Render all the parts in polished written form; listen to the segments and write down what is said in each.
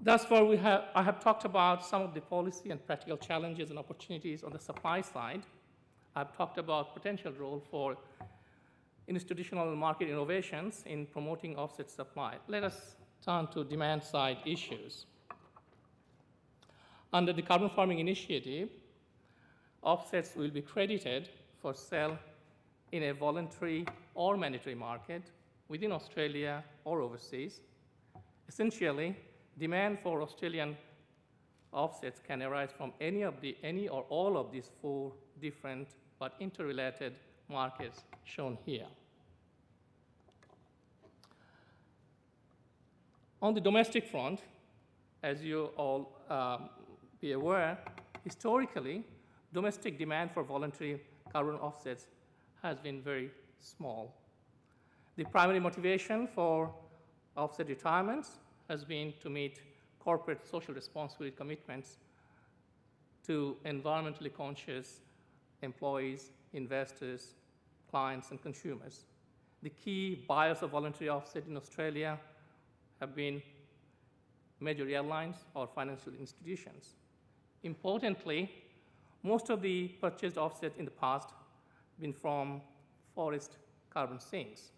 Thus far, I have talked about some of the policy and practical challenges and opportunities on the supply side. I've talked about potential role for institutional market innovations in promoting offset supply. Let us turn to demand side issues. Under the Carbon Farming Initiative, offsets will be credited for sale in a voluntary or mandatory market within Australia or overseas. Essentially, demand for Australian offsets can arise from any or all of these four different but interrelated markets shown here. On the domestic front, as you all be aware, historically, domestic demand for voluntary carbon offsets has been very small. The primary motivation for offset retirements has been to meet corporate social responsibility commitments to environmentally conscious employees, investors, clients, and consumers. The key buyers of voluntary offset in Australia have been major airlines or financial institutions. Importantly, most of the purchased offsets in the past have been from forest carbon sinks.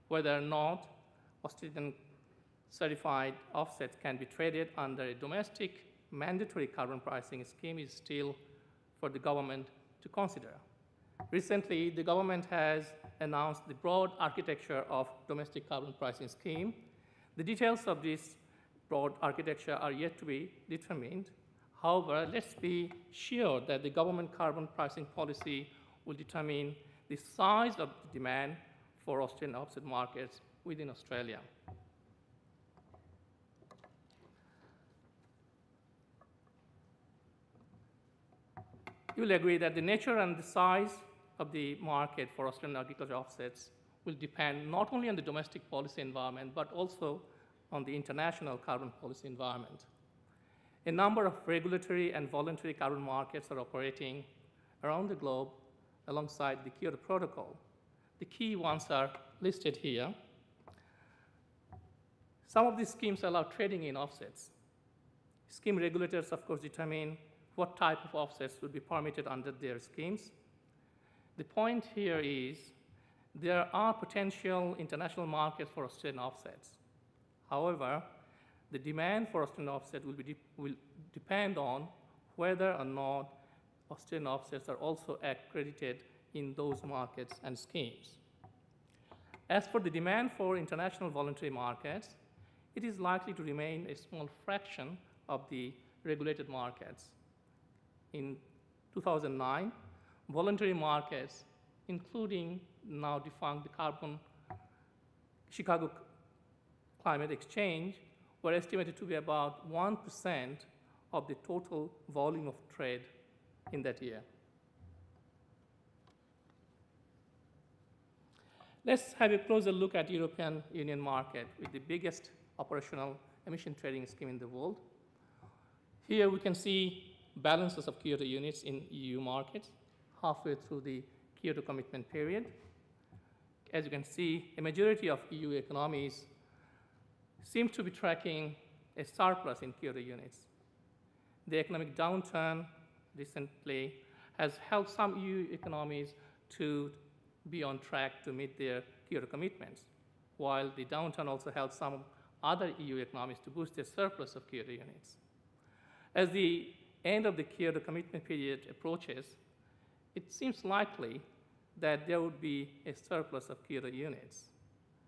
Whether or not Australian certified offsets can be traded under a domestic mandatory carbon pricing scheme is still for the government to consider. Recently, the government has announced the broad architecture of domestic carbon pricing scheme. The details of this broad architecture are yet to be determined. However, let's be sure that the government carbon pricing policy will determine the size of the demand for Australian offset markets within Australia. You will agree that the nature and the size of the market for Australian agriculture offsets will depend not only on the domestic policy environment, but also on the international carbon policy environment. A number of regulatory and voluntary carbon markets are operating around the globe alongside the Kyoto Protocol. The key ones are listed here. Some of these schemes allow trading in offsets. Scheme regulators, of course, determine what type of offsets would be permitted under their schemes. The point here is there are potential international markets for Australian offsets. However, the demand for Australian offset will depend on whether or not Australian offsets are also accredited in those markets and schemes. As for the demand for international voluntary markets, it is likely to remain a small fraction of the regulated markets. In 2009, voluntary markets, including now defunct the Chicago Climate Exchange, were estimated to be about 1% of the total volume of trade in that year. Let's have a closer look at European Union market with the biggest operational emission trading scheme in the world. Here we can see balances of Kyoto units in EU markets halfway through the Kyoto commitment period. As you can see, a majority of EU economies seem to be tracking a surplus in Kyoto units. The economic downturn recently has helped some EU economies to be on track to meet their Kyoto commitments, while the downturn also helped some other EU economies to boost their surplus of Kyoto units. As the end of the Kyoto commitment period approaches, it seems likely that there would be a surplus of Kyoto units.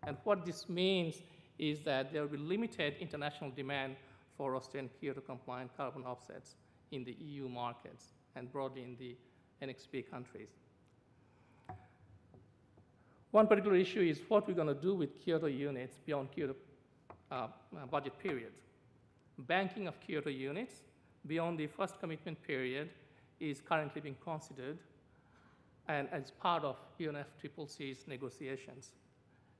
And what this means is that there will be limited international demand for Australian Kyoto-compliant carbon offsets in the EU markets and broadly in the NXP countries. One particular issue is what we're going to do with Kyoto units beyond Kyoto budget period. Banking of Kyoto units beyond the first commitment period is currently being considered and as part of UNFCCC's negotiations.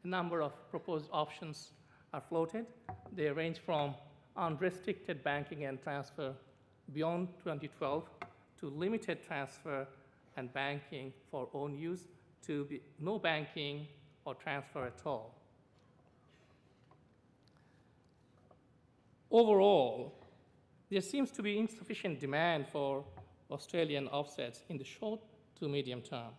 A number of proposed options are floated. They range from unrestricted banking and transfer beyond 2012 to limited transfer and banking for own use to no banking or transfer at all. Overall, there seems to be insufficient demand for Australian offsets in the short to medium term.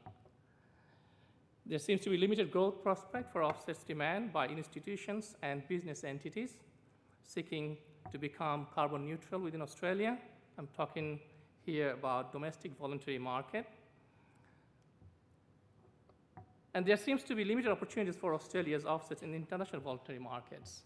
There seems to be limited growth prospect for offsets demand by institutions and business entities seeking to become carbon neutral within Australia. I'm talking here about domestic voluntary market. And there seems to be limited opportunities for Australia's offsets in international voluntary markets.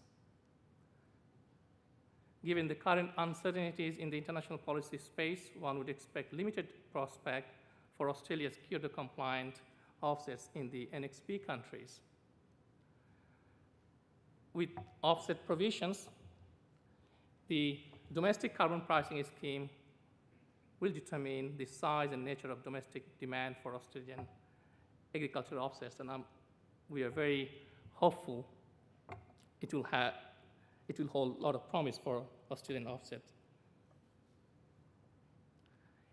Given the current uncertainties in the international policy space, one would expect limited prospect for Australia's Kyoto-compliant offsets in the NXP countries. With offset provisions, the domestic carbon pricing scheme will determine the size and nature of domestic demand for Australian agricultural offsets, and we are very hopeful it will hold a lot of promise for Australian offsets.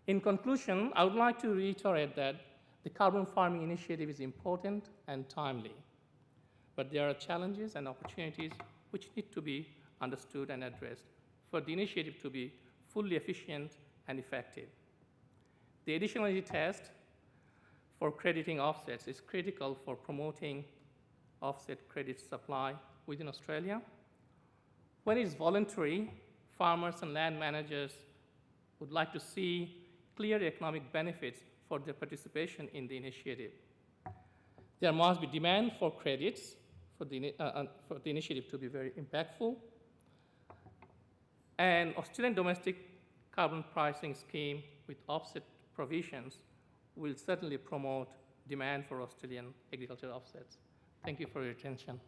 In conclusion, I would like to reiterate that the carbon farming initiative is important and timely, but there are challenges and opportunities which need to be understood and addressed for the initiative to be fully efficient and effective. The additionality test for crediting offsets is critical for promoting offset credit supply within Australia. When it's voluntary, farmers and land managers would like to see clear economic benefits for their participation in the initiative. There must be demand for credits for the initiative to be very impactful. And Australian domestic carbon pricing scheme with offset provisions will certainly promote demand for Australian agricultural offsets. Thank you for your attention.